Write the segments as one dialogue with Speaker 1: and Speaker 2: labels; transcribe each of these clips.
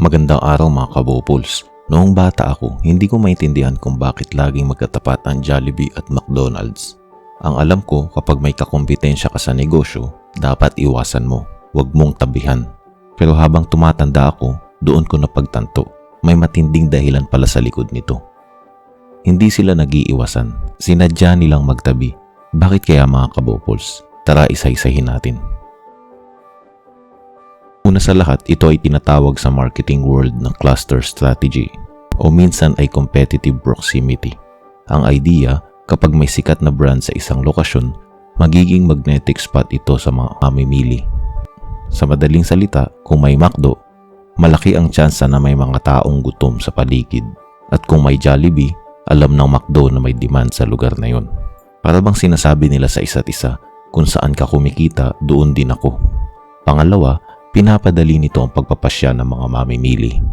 Speaker 1: Magandang araw mga kabopols. Noong bata ako, hindi ko maintindihan kung bakit laging magkatapat ang Jollibee at McDonald's. Ang alam ko, kapag may kakumpetensya ka sa negosyo, dapat iwasan mo, huwag mong tabihan. Pero habang tumatanda ako, doon ko napagtanto, may matinding dahilan pala sa likod nito. Hindi sila nag-iiwasan, sinadya nilang magtabi. Bakit kaya mga kabopols? Tara isa-isahin natin. Una sa lahat, ito ay tinatawag sa marketing world ng cluster strategy o minsan ay competitive proximity. Ang idea, kapag may sikat na brand sa isang lokasyon, magiging magnetic spot ito sa mga mamimili. Sa madaling salita, kung may McDo, malaki ang tsansa na may mga taong gutom sa paligid. At kung may Jollibee, alam ng McDo na may demand sa lugar na yon. Para bang sinasabi nila sa isa't isa, kung saan ka kumikita, doon din ako. Pangalawa, pinapadali nito ang pagpapasya ng mga mamimili.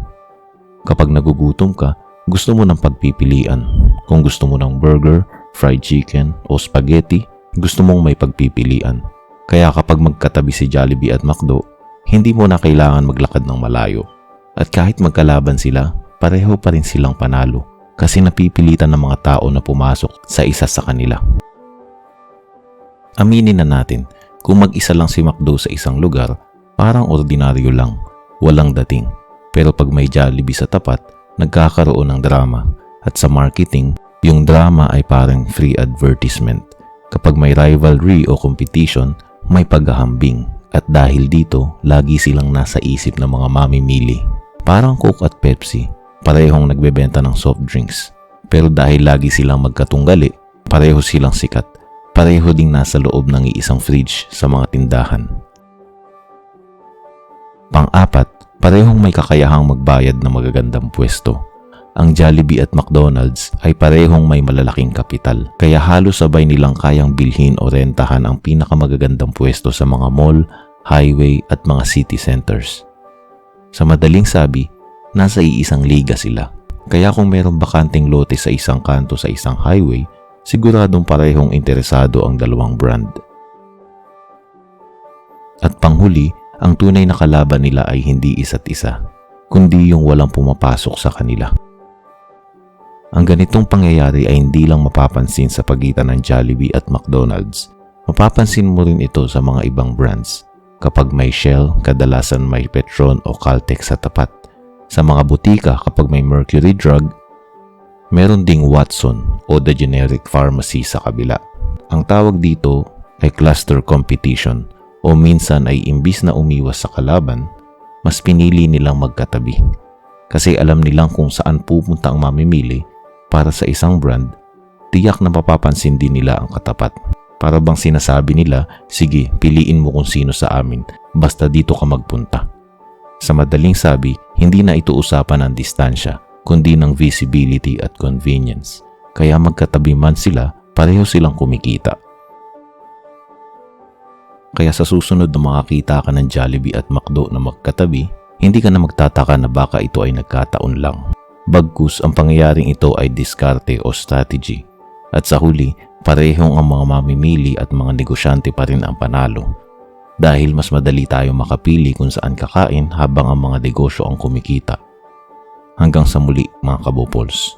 Speaker 1: Kapag nagugutom ka, gusto mo ng pagpipilian. Kung gusto mo ng burger, fried chicken o spaghetti, gusto mong may pagpipilian. Kaya kapag magkatabi si Jollibee at McDo, hindi mo na kailangan maglakad ng malayo. At kahit magkalaban sila, pareho pa rin silang panalo kasi napipilitan ng mga tao na pumasok sa isa sa kanila. Aminin na natin, kung mag-isa lang si McDo sa isang lugar, parang ordinaryo lang, walang dating. Pero pag may Jollibee sa tapat, nagkakaroon ng drama. At sa marketing, yung drama ay parang free advertisement. Kapag may rivalry o competition, may paghahambing. At dahil dito, lagi silang nasa isip ng mga mamimili. Parang Coke at Pepsi, parehong nagbebenta ng soft drinks. Pero dahil lagi silang magkatunggali, pareho silang sikat. Pareho ding nasa loob ng iisang fridge sa mga tindahan. Pang-apat, parehong may kakayahang magbayad ng magagandang pwesto. Ang Jollibee at McDonald's ay parehong may malalaking kapital, kaya halos sabay nilang kayang bilhin o rentahan ang pinakamagagandang pwesto sa mga mall, highway at mga city centers. Sa madaling sabi, nasa iisang liga sila. Kaya kung mayroong bakanting lote sa isang kanto sa isang highway, siguradong parehong interesado ang dalawang brand. At panghuli, ang tunay na kalaban nila ay hindi isa't isa, kundi yung walang pumapasok sa kanila. Ang ganitong pangyayari ay hindi lang mapapansin sa pagitan ng Jollibee at McDonald's. Mapapansin mo rin ito sa mga ibang brands. Kapag may Shell, kadalasan may Petron o Caltex sa tapat. Sa mga butika, kapag may Mercury Drug, meron ding Watson o The Generic Pharmacy sa kabila. Ang tawag dito ay cluster competition. O minsan ay imbis na umiwas sa kalaban, mas pinili nilang magkatabi. Kasi alam nilang kung saan pupunta ang mamimili para sa isang brand, tiyak na mapapansin din nila ang katapat. Para bang sinasabi nila, sige, piliin mo kung sino sa amin, basta dito ka magpunta. Sa madaling sabi, hindi na ito usapan ng distansya, kundi ng visibility at convenience. Kaya magkatabi man sila, pareho silang kumikita. Kaya sa susunod na makakita ka ng Jollibee at McDo na magkatabi, hindi ka na magtataka na baka ito ay nagkataon lang. Bagkus ang pangyayaring ito ay diskarte o strategy. At sa huli, parehong ang mga mamimili at mga negosyante pa rin ang panalo. Dahil mas madali tayo makapili kung saan kakain habang ang mga negosyo ang kumikita. Hanggang sa muli mga kabopols.